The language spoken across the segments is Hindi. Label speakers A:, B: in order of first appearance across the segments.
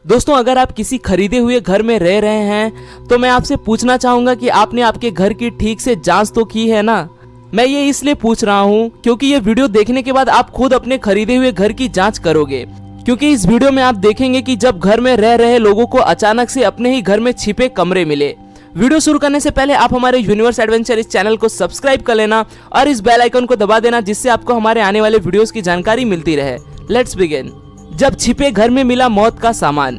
A: दोस्तों, अगर आप किसी खरीदे हुए घर में रह रहे हैं तो मैं आपसे पूछना चाहूंगा कि आपने आपके घर की ठीक से जांच तो की है ना। मैं ये इसलिए पूछ रहा हूँ क्योंकि ये वीडियो देखने के बाद आप खुद अपने खरीदे हुए घर की जांच करोगे, क्योंकि इस वीडियो में आप देखेंगे कि जब घर में रह रहे लोगों को अचानक से अपने ही घर में छिपे कमरे मिले। वीडियो शुरू करने से पहले आप हमारे यूनिवर्स एडवेंचर इस चैनल को सब्सक्राइब कर लेना और इस बेल आइकन को दबा देना, जिससे आपको हमारे आने वाले वीडियोस की जानकारी मिलती रहे। Let's begin. जब छिपे घर में मिला मौत का सामान।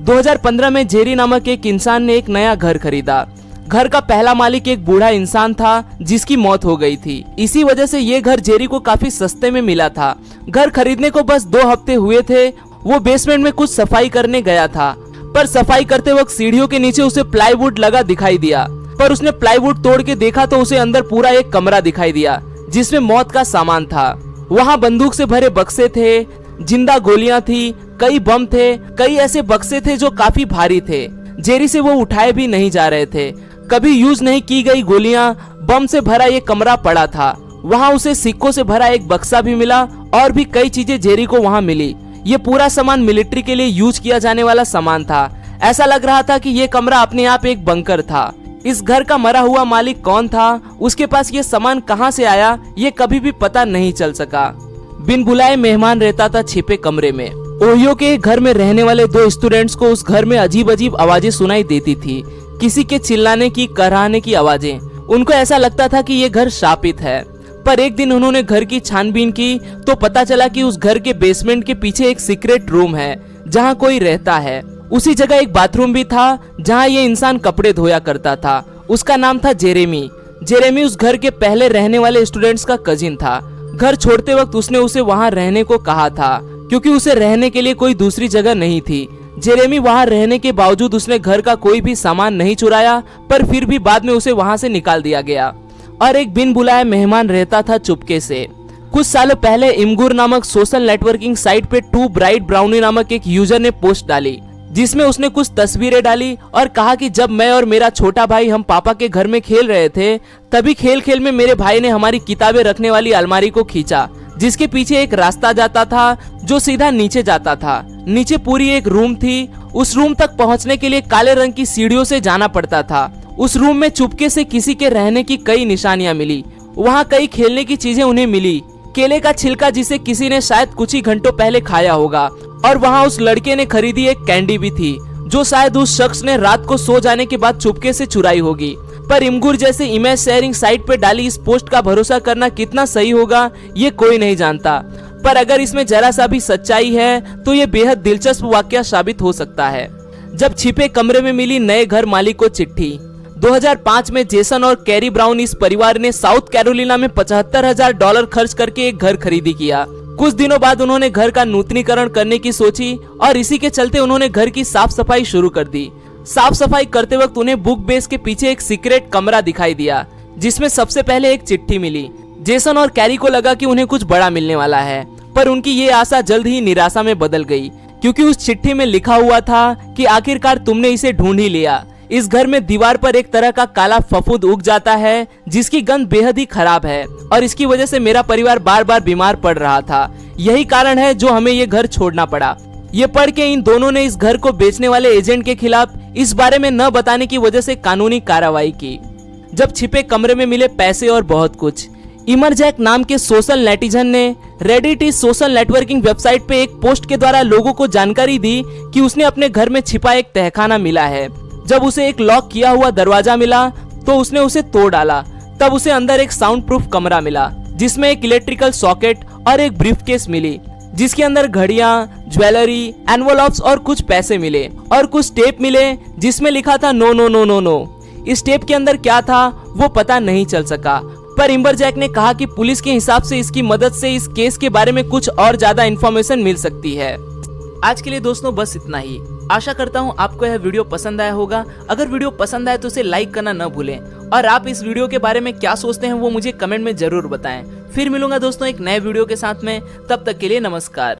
A: 2015 में जेरी नामक एक इंसान ने एक नया घर खरीदा। घर का पहला मालिक एक बूढ़ा इंसान था जिसकी मौत हो गई थी। इसी वजह से ये घर जेरी को काफी सस्ते में मिला था। घर खरीदने को बस 2 हफ्ते हुए थे। वो बेसमेंट में कुछ सफाई करने गया था, पर सफाई करते वक्त सीढ़ियों के नीचे उसे प्लाईवुड लगा दिखाई दिया। पर उसने प्लाईवुड तोड़ के देखा तो उसे अंदर पूरा एक कमरा दिखाई दिया जिसमें मौत का सामान था। वहाँ बंदूक से भरे बक्से थे, जिंदा गोलियां थी, कई बम थे, कई ऐसे बक्से थे जो काफी भारी थे। जेरी से वो उठाए भी नहीं जा रहे थे। कभी यूज नहीं की गई गोलियां, बम से भरा ये कमरा पड़ा था। वहाँ उसे सिक्कों से भरा एक बक्सा भी मिला और भी कई चीजें जेरी को वहाँ मिली। ये पूरा सामान मिलिट्री के लिए यूज किया जाने वाला सामान था। ऐसा लग रहा था कि ये कमरा अपने आप एक बंकर था। इस घर का मरा हुआ मालिक कौन था, उसके पास ये सामान कहाँ से आया, ये कभी भी पता नहीं चल सका। बिन बुलाए मेहमान रहता था छिपे कमरे में। ओहियो के घर में रहने वाले 2 स्टूडेंट्स को उस घर में अजीब अजीब आवाजें सुनाई देती थी। किसी के चिल्लाने की, कराहने की आवाजें। उनको ऐसा लगता था कि ये घर शापित है। पर एक दिन उन्होंने घर की छानबीन की तो पता चला कि उस घर के बेसमेंट के पीछे एक सीक्रेट रूम है जहाँ कोई रहता है। उसी जगह एक बाथरूम भी था जहाँ ये इंसान कपड़े धोया करता था। उसका नाम था जेरेमी। जेरेमी उस घर के पहले रहने वाले स्टूडेंट्स का कजिन था। घर छोड़ते वक्त उसने उसे वहाँ रहने को कहा था क्योंकि उसे रहने के लिए कोई दूसरी जगह नहीं थी। जेरेमी वहाँ रहने के बावजूद उसने घर का कोई भी सामान नहीं चुराया, पर फिर भी बाद में उसे वहाँ से निकाल दिया गया और एक बिन बुलाए मेहमान रहता था चुपके से। कुछ सालों पहले इमगुर नामक सोशल नेटवर्किंग साइट पे टू ब्राइट ब्राउनी नामक एक यूजर ने पोस्ट डाली जिसमें उसने कुछ तस्वीरें डाली और कहा कि जब मैं और मेरा छोटा भाई हम पापा के घर में खेल रहे थे, तभी खेल खेल में मेरे भाई ने हमारी किताबें रखने वाली अलमारी को खींचा, जिसके पीछे एक रास्ता जाता था जो सीधा नीचे जाता था। नीचे पूरी एक रूम थी। उस रूम तक पहुंचने के लिए काले रंग की सीढ़ियों से जाना पड़ता था। उस रूम में चुपके से किसी के रहने की कई निशानियां मिली। वहाँ कई खेलने की चीजें उन्हें मिली। केले का छिलका जिसे किसी ने शायद कुछ ही घंटों पहले खाया होगा, और वहाँ उस लड़के ने खरीदी एक कैंडी भी थी जो शायद उस शख्स ने रात को सो जाने के बाद चुपके से चुराई होगी। पर इमगुर जैसे इमेज शेयरिंग साइट पे डाली इस पोस्ट का भरोसा करना कितना सही होगा ये कोई नहीं जानता, पर अगर इसमें जरा सा भी सच्चाई है तो ये बेहद दिलचस्प वाकया साबित हो सकता है। जब छिपे कमरे में मिली नए घर मालिक को चिट्ठी। 2005 में जेसन और कैरी ब्राउन इस परिवार ने साउथ कैरोलिना में $75,000 खर्च करके एक घर खरीदी किया। कुछ दिनों बाद उन्होंने घर का नूतनीकरण करने की सोची और इसी के चलते उन्होंने घर की साफ सफाई शुरू कर दी। साफ सफाई करते वक्त उन्हें बुक बेस के पीछे एक सीक्रेट कमरा दिखाई दिया जिसमें सबसे पहले एक चिट्ठी मिली। जेसन और कैरी को लगा कि उन्हें कुछ बड़ा मिलने वाला है, पर उनकी ये आशा जल्द ही निराशा में बदल गई, क्योंकि उस चिट्ठी में लिखा हुआ था कि आखिरकार तुमने इसे ढूंढ ही लिया। इस घर में दीवार पर एक तरह का काला फफूंद उग जाता है जिसकी गंध बेहद ही खराब है और इसकी वजह से मेरा परिवार बार बार बीमार पड़ रहा था। यही कारण है जो हमें ये घर छोड़ना पड़ा। ये पढ़ के इन दोनों ने इस घर को बेचने वाले एजेंट के खिलाफ इस बारे में न बताने की वजह से कानूनी कार्रवाई की। जब छिपे कमरे में मिले पैसे और बहुत कुछ। इमरजैक नाम के सोशल नेटिजन ने रेडिट इस सोशल नेटवर्किंग वेबसाइट पे एक पोस्ट के द्वारा लोगों को जानकारी दी कि उसने अपने घर में छिपा एक तहखाना मिला है। जब उसे एक लॉक किया हुआ दरवाजा मिला तो उसने उसे तोड़ डाला। तब उसे अंदर एक साउंड प्रूफ कमरा मिला जिसमें एक इलेक्ट्रिकल सॉकेट और एक ब्रीफकेस मिली जिसके अंदर घड़ियां, ज्वेलरी, एनवलप्स और कुछ पैसे मिले और कुछ टेप मिले जिसमें लिखा था no no no no no. इस टेप के अंदर क्या था वो पता नहीं चल सका, पर इमरजैक ने कहा कि पुलिस के हिसाब से इसकी मदद से इस केस के बारे में कुछ और ज्यादा इन्फॉर्मेशन मिल सकती है। आज के लिए दोस्तों बस इतना ही। आशा करता हूँ आपको यह वीडियो पसंद आया होगा। अगर वीडियो पसंद आए तो इसे लाइक करना न भूलें और आप इस वीडियो के बारे में क्या सोचते हैं वो मुझे कमेंट में जरूर बताएं। फिर मिलूंगा दोस्तों एक नए वीडियो के साथ में, तब तक के लिए नमस्कार।